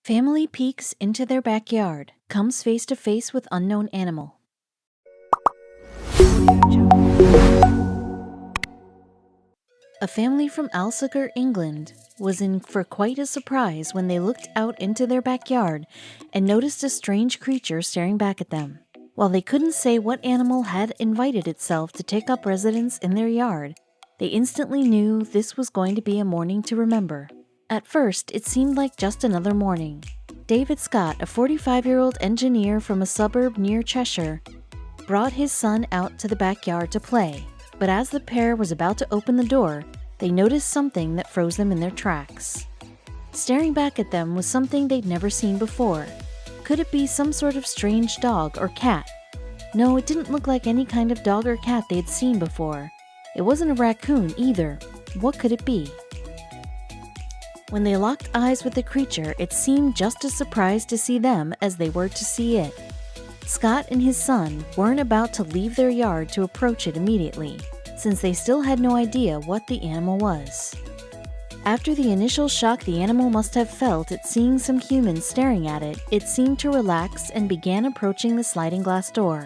Family peeks into their backyard, comes face to face with unknown animal. A family from Alsager, England, was in for quite a surprise when they looked out into their backyard and noticed a strange creature staring back at them. While they couldn't say what animal had invited itself to take up residence in their yard, they instantly knew this was going to be a morning to remember. At first, it seemed like just another morning. David Scott, a 45-year-old engineer from a suburb near Cheshire, brought his son out to the backyard to play. But as the pair was about to open the door, they noticed something that froze them in their tracks. Staring back at them was something they'd never seen before. Could it be some sort of strange dog or cat? No, it didn't look like any kind of dog or cat they'd seen before. It wasn't a raccoon either. What could it be? When they locked eyes with the creature, it seemed just as surprised to see them as they were to see it. Scott and his son weren't about to leave their yard to approach it immediately, since they still had no idea what the animal was. After the initial shock the animal must have felt at seeing some humans staring at it, it seemed to relax and began approaching the sliding glass door.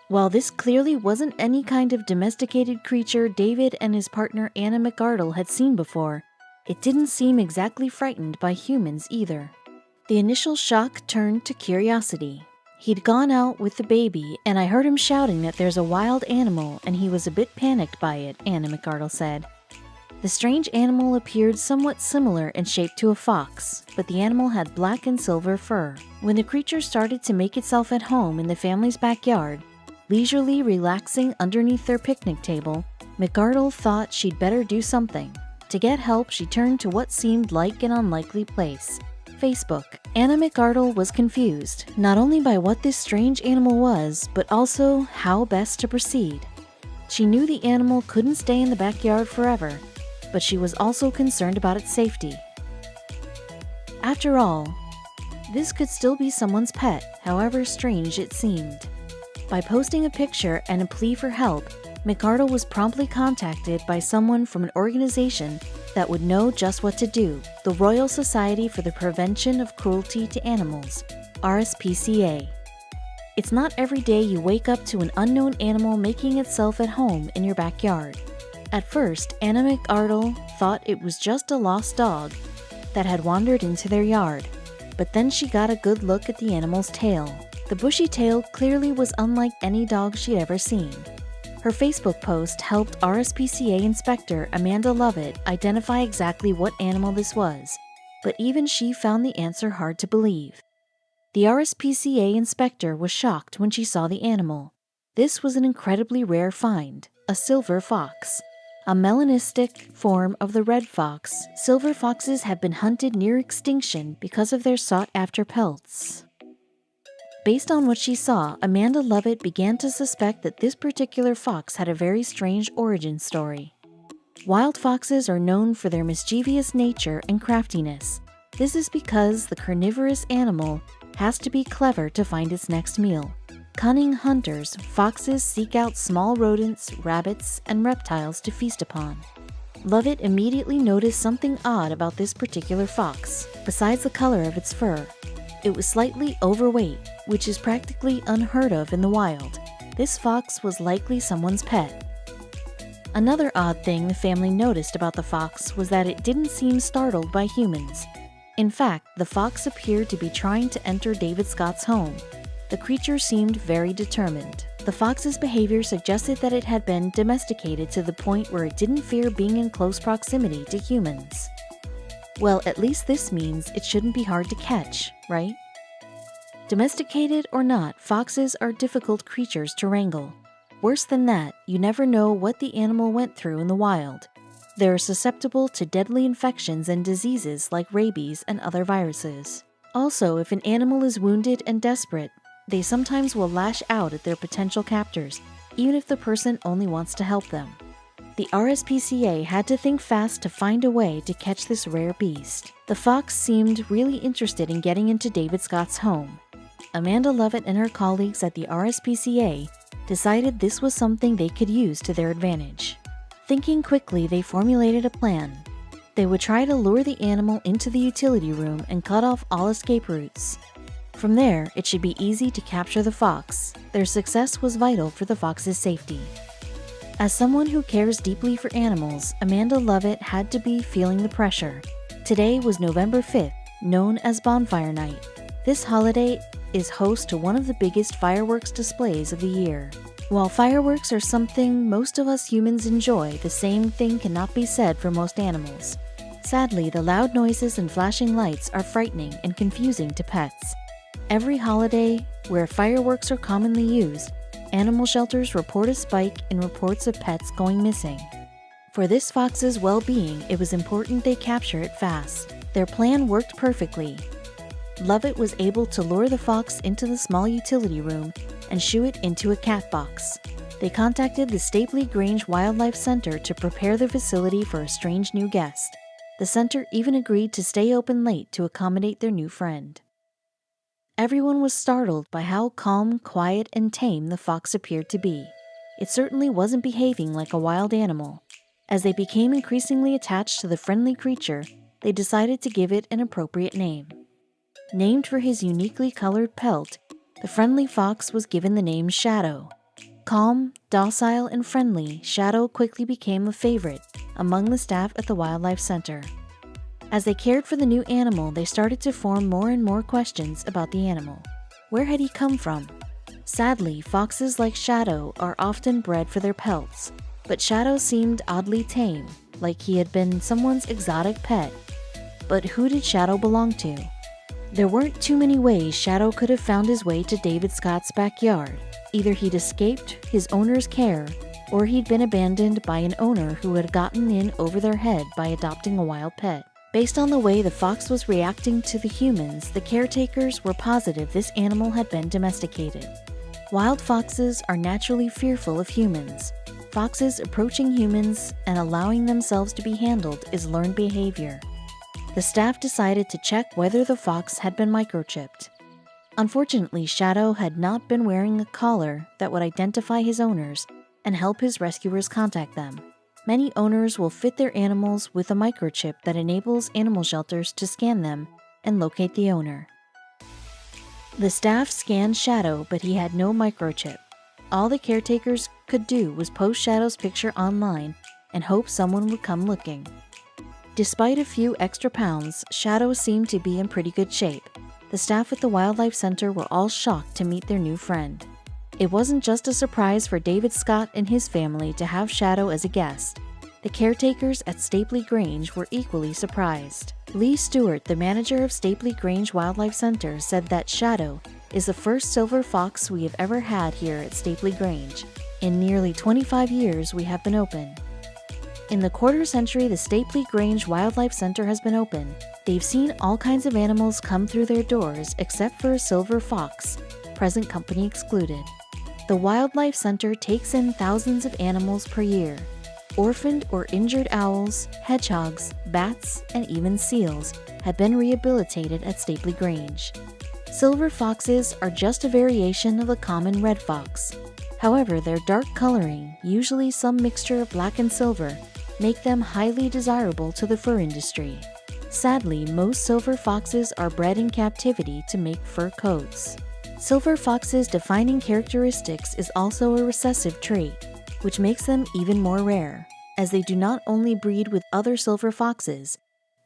While this clearly wasn't any kind of domesticated creature David and his partner Anna McArdle had seen before, it didn't seem exactly frightened by humans either. The initial shock turned to curiosity. He'd gone out with the baby, and I heard him shouting that there's a wild animal, and he was a bit panicked by it, Anna McArdle said. The strange animal appeared somewhat similar in shape to a fox, but the animal had black and silver fur. When the creature started to make itself at home in the family's backyard, leisurely relaxing underneath their picnic table, McArdle thought she'd better do something. To get help, she turned to what seemed like an unlikely place: Facebook. Anna McArdle was confused, not only by what this strange animal was, but also how best to proceed. She knew the animal couldn't stay in the backyard forever, but she was also concerned about its safety. After all, this could still be someone's pet, however strange it seemed. By posting a picture and a plea for help, McArdle was promptly contacted by someone from an organization that would know just what to do: the Royal Society for the Prevention of Cruelty to Animals, RSPCA. It's not every day you wake up to an unknown animal making itself at home in your backyard. At first, Anna McArdle thought it was just a lost dog that had wandered into their yard, but then she got a good look at the animal's tail. The bushy tail clearly was unlike any dog she'd ever seen. Her Facebook post helped RSPCA Inspector Amanda Lovett identify exactly what animal this was, but even she found the answer hard to believe. The RSPCA inspector was shocked when she saw the animal. This was an incredibly rare find: a silver fox. A melanistic form of the red fox, silver foxes have been hunted near extinction because of their sought-after pelts. Based on what she saw, Amanda Lovett began to suspect that this particular fox had a very strange origin story. Wild foxes are known for their mischievous nature and craftiness. This is because the carnivorous animal has to be clever to find its next meal. Cunning hunters, foxes seek out small rodents, rabbits, and reptiles to feast upon. Lovett immediately noticed something odd about this particular fox, besides the color of its fur. It was slightly overweight, which is practically unheard of in the wild. This fox was likely someone's pet. Another odd thing the family noticed about the fox was that it didn't seem startled by humans. In fact, the fox appeared to be trying to enter David Scott's home. The creature seemed very determined. The fox's behavior suggested that it had been domesticated to the point where it didn't fear being in close proximity to humans. Well, at least this means it shouldn't be hard to catch, right? Domesticated or not, foxes are difficult creatures to wrangle. Worse than that, you never know what the animal went through in the wild. They are susceptible to deadly infections and diseases like rabies and other viruses. Also, if an animal is wounded and desperate, they sometimes will lash out at their potential captors, even if the person only wants to help them. The RSPCA had to think fast to find a way to catch this rare beast. The fox seemed really interested in getting into David Scott's home. Amanda Lovett and her colleagues at the RSPCA decided this was something they could use to their advantage. Thinking quickly, they formulated a plan. They would try to lure the animal into the utility room and cut off all escape routes. From there, it should be easy to capture the fox. Their success was vital for the fox's safety. As someone who cares deeply for animals, Amanda Lovett had to be feeling the pressure. Today was November 5th, known as Bonfire Night. This holiday is host to one of the biggest fireworks displays of the year. While fireworks are something most of us humans enjoy, the same thing cannot be said for most animals. Sadly, the loud noises and flashing lights are frightening and confusing to pets. Every holiday where fireworks are commonly used, animal shelters report a spike in reports of pets going missing. For this fox's well-being, it was important they capture it fast. Their plan worked perfectly. Lovett was able to lure the fox into the small utility room and shoo it into a cat box. They contacted the Stapley Grange Wildlife Center to prepare the facility for a strange new guest. The center even agreed to stay open late to accommodate their new friend. Everyone was startled by how calm, quiet, and tame the fox appeared to be. It certainly wasn't behaving like a wild animal. As they became increasingly attached to the friendly creature, they decided to give it an appropriate name. Named for his uniquely colored pelt, the friendly fox was given the name Shadow. Calm, docile, and friendly, Shadow quickly became a favorite among the staff at the Wildlife Center. As they cared for the new animal, they started to form more and more questions about the animal. Where had he come from? Sadly, foxes like Shadow are often bred for their pelts, but Shadow seemed oddly tame, like he had been someone's exotic pet. But who did Shadow belong to? There weren't too many ways Shadow could have found his way to David Scott's backyard. Either he'd escaped his owner's care, or he'd been abandoned by an owner who had gotten in over their head by adopting a wild pet. Based on the way the fox was reacting to the humans, the caretakers were positive this animal had been domesticated. Wild foxes are naturally fearful of humans. Foxes approaching humans and allowing themselves to be handled is learned behavior. The staff decided to check whether the fox had been microchipped. Unfortunately, Shadow had not been wearing a collar that would identify his owners and help his rescuers contact them. Many owners will fit their animals with a microchip that enables animal shelters to scan them and locate the owner. The staff scanned Shadow, but he had no microchip. All the caretakers could do was post Shadow's picture online and hope someone would come looking. Despite a few extra pounds, Shadow seemed to be in pretty good shape. The staff at the Wildlife Center were all shocked to meet their new friend. It wasn't just a surprise for David Scott and his family to have Shadow as a guest. The caretakers at Stapley Grange were equally surprised. Lee Stewart, the manager of Stapley Grange Wildlife Center, said that Shadow is the first silver fox we have ever had here at Stapley Grange. In nearly 25 years we have been open. In the quarter century the Stapley Grange Wildlife Center has been open, they've seen all kinds of animals come through their doors except for a silver fox, present company excluded. The Wildlife Center takes in thousands of animals per year. Orphaned or injured owls, hedgehogs, bats, and even seals have been rehabilitated at Stapley Grange. Silver foxes are just a variation of the common red fox. However, their dark coloring, usually some mixture of black and silver, make them highly desirable to the fur industry. Sadly, most silver foxes are bred in captivity to make fur coats. Silver foxes' defining characteristics is also a recessive trait, which makes them even more rare, as they do not only breed with other silver foxes,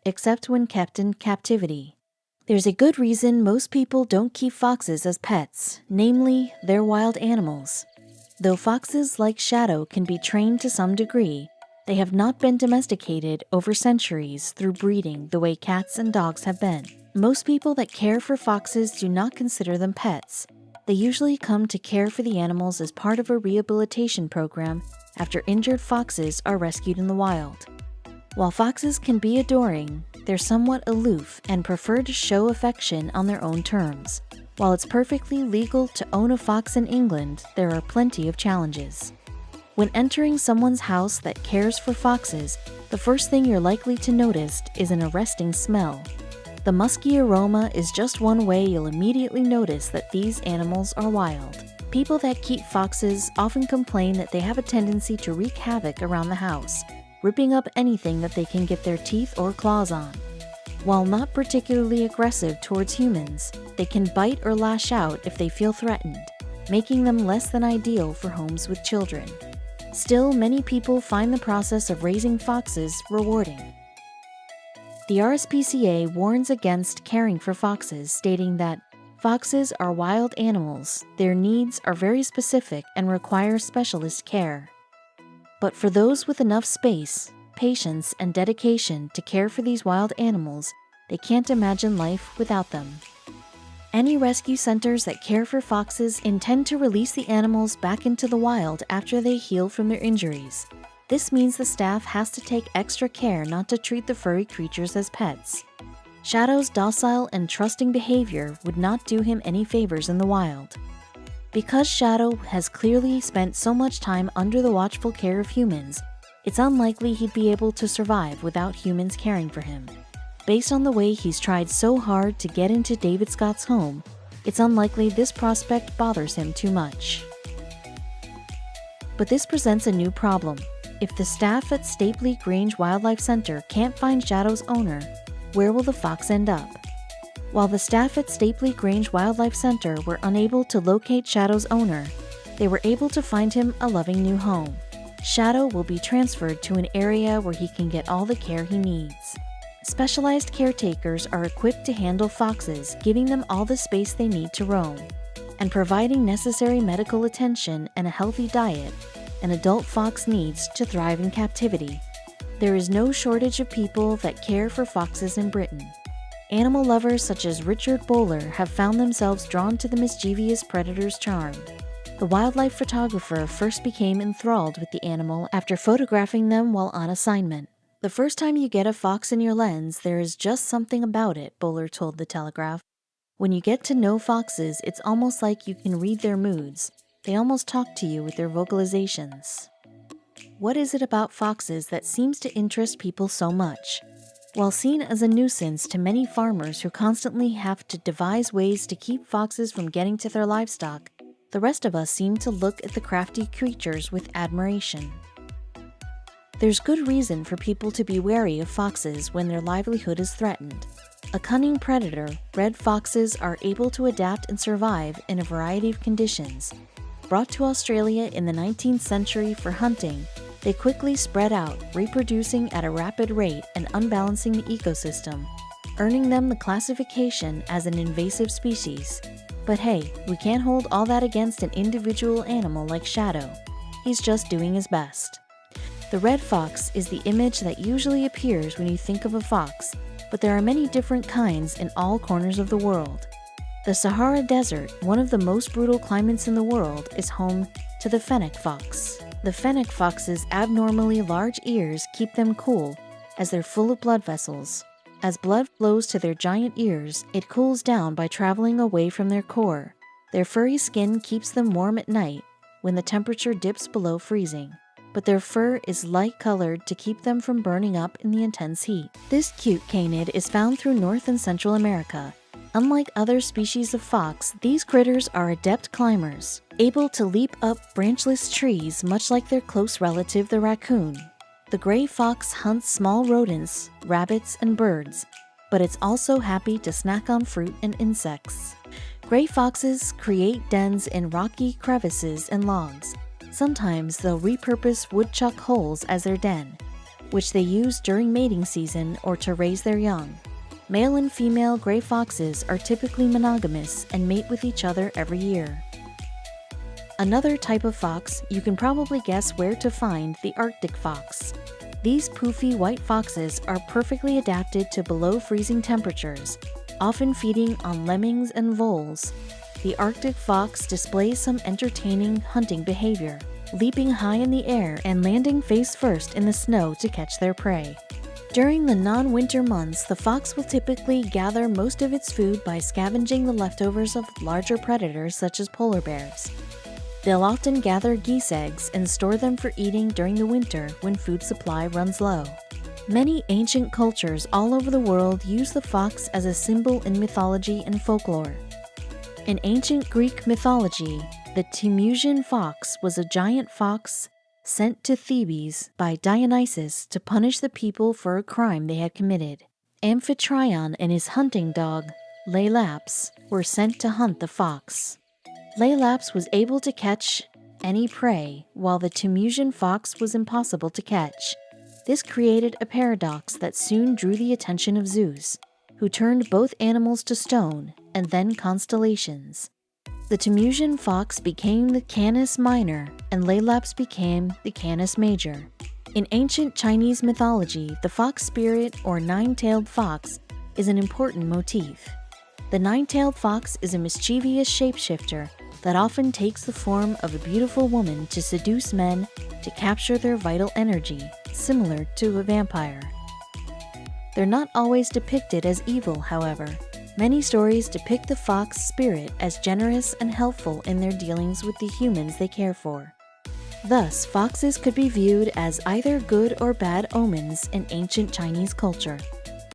except when kept in captivity. There's a good reason most people don't keep foxes as pets, namely, they're wild animals. Though foxes like Shadow can be trained to some degree, they have not been domesticated over centuries through breeding the way cats and dogs have been. Most people that care for foxes do not consider them pets. They usually come to care for the animals as part of a rehabilitation program after injured foxes are rescued in the wild. While foxes can be adoring, they're somewhat aloof and prefer to show affection on their own terms. While it's perfectly legal to own a fox in England, there are plenty of challenges. When entering someone's house that cares for foxes, the first thing you're likely to notice is an arresting smell. The musky aroma is just one way you'll immediately notice that these animals are wild. People that keep foxes often complain that they have a tendency to wreak havoc around the house. ripping up anything that they can get their teeth or claws on. While not particularly aggressive towards humans, they can bite or lash out if they feel threatened, making them less than ideal for homes with children. Still, many people find the process of raising foxes rewarding. The RSPCA warns against caring for foxes, stating that foxes are wild animals, their needs are very specific and require specialist care. But for those with enough space, patience, and dedication to care for these wild animals, they can't imagine life without them. Any rescue centers that care for foxes intend to release the animals back into the wild after they heal from their injuries. This means the staff has to take extra care not to treat the furry creatures as pets. Shadow's docile and trusting behavior would not do him any favors in the wild. Because Shadow has clearly spent so much time under the watchful care of humans, it's unlikely he'd be able to survive without humans caring for him. Based on the way he's tried so hard to get into David Scott's home, it's unlikely this prospect bothers him too much. But this presents a new problem. If the staff at Stapley Grange Wildlife Center can't find Shadow's owner, where will the fox end up? While the staff at Stapley Grange Wildlife Center were unable to locate Shadow's owner, they were able to find him a loving new home. Shadow will be transferred to an area where he can get all the care he needs. Specialized caretakers are equipped to handle foxes, giving them all the space they need to roam, and providing necessary medical attention and a healthy diet an adult fox needs to thrive in captivity. There is no shortage of people that care for foxes in Britain. Animal lovers such as Richard Bowler have found themselves drawn to the mischievous predator's charm. The wildlife photographer first became enthralled with the animal after photographing them while on assignment. "The first time you get a fox in your lens, there is just something about it," Bowler told The Telegraph. "When you get to know foxes, it's almost like you can read their moods. They almost talk to you with their vocalizations." What is it about foxes that seems to interest people so much? While seen as a nuisance to many farmers who constantly have to devise ways to keep foxes from getting to their livestock, the rest of us seem to look at the crafty creatures with admiration. There's good reason for people to be wary of foxes when their livelihood is threatened. A cunning predator, red foxes are able to adapt and survive in a variety of conditions. Brought to Australia in the 19th century for hunting, they quickly spread out, reproducing at a rapid rate and unbalancing the ecosystem, earning them the classification as an invasive species. But hey, we can't hold all that against an individual animal like Shadow. He's just doing his best. The red fox is the image that usually appears when you think of a fox, but there are many different kinds in all corners of the world. The Sahara Desert, one of the most brutal climates in the world, is home to the fennec fox. The fennec fox's abnormally large ears keep them cool, as they're full of blood vessels. As blood flows to their giant ears, it cools down by traveling away from their core. Their furry skin keeps them warm at night, when the temperature dips below freezing, but their fur is light-colored to keep them from burning up in the intense heat. This cute canid is found through North and Central America. Unlike other species of fox, these critters are adept climbers, able to leap up branchless trees much like their close relative the raccoon. The gray fox hunts small rodents, rabbits, and birds, but it's also happy to snack on fruit and insects. Gray foxes create dens in rocky crevices and logs. Sometimes they'll repurpose woodchuck holes as their den, which they use during mating season or to raise their young. Male and female gray foxes are typically monogamous and mate with each other every year. Another type of fox, you can probably guess where to find the Arctic fox. These poofy white foxes are perfectly adapted to below freezing temperatures, often feeding on lemmings and voles. The Arctic fox displays some entertaining hunting behavior, leaping high in the air and landing face first in the snow to catch their prey. During the non-winter months, the fox will typically gather most of its food by scavenging the leftovers of larger predators such as polar bears. They'll often gather geese eggs and store them for eating during the winter when food supply runs low. Many ancient cultures all over the world use the fox as a symbol in mythology and folklore. In ancient Greek mythology, the Timusian fox was a giant fox sent to Thebes by Dionysus to punish the people for a crime they had committed. Amphitryon and his hunting dog, Laelaps, were sent to hunt the fox. Laelaps was able to catch any prey, while the Tumusian fox was impossible to catch. This created a paradox that soon drew the attention of Zeus, who turned both animals to stone and then constellations. The Tumusian fox became the Canis Minor, and Laelaps became the Canis Major. In ancient Chinese mythology, the fox spirit or nine-tailed fox is an important motif. The nine-tailed fox is a mischievous shapeshifter that often takes the form of a beautiful woman to seduce men to capture their vital energy, similar to a vampire. They're not always depicted as evil, however. Many stories depict the fox spirit as generous and helpful in their dealings with the humans they care for. Thus, foxes could be viewed as either good or bad omens in ancient Chinese culture.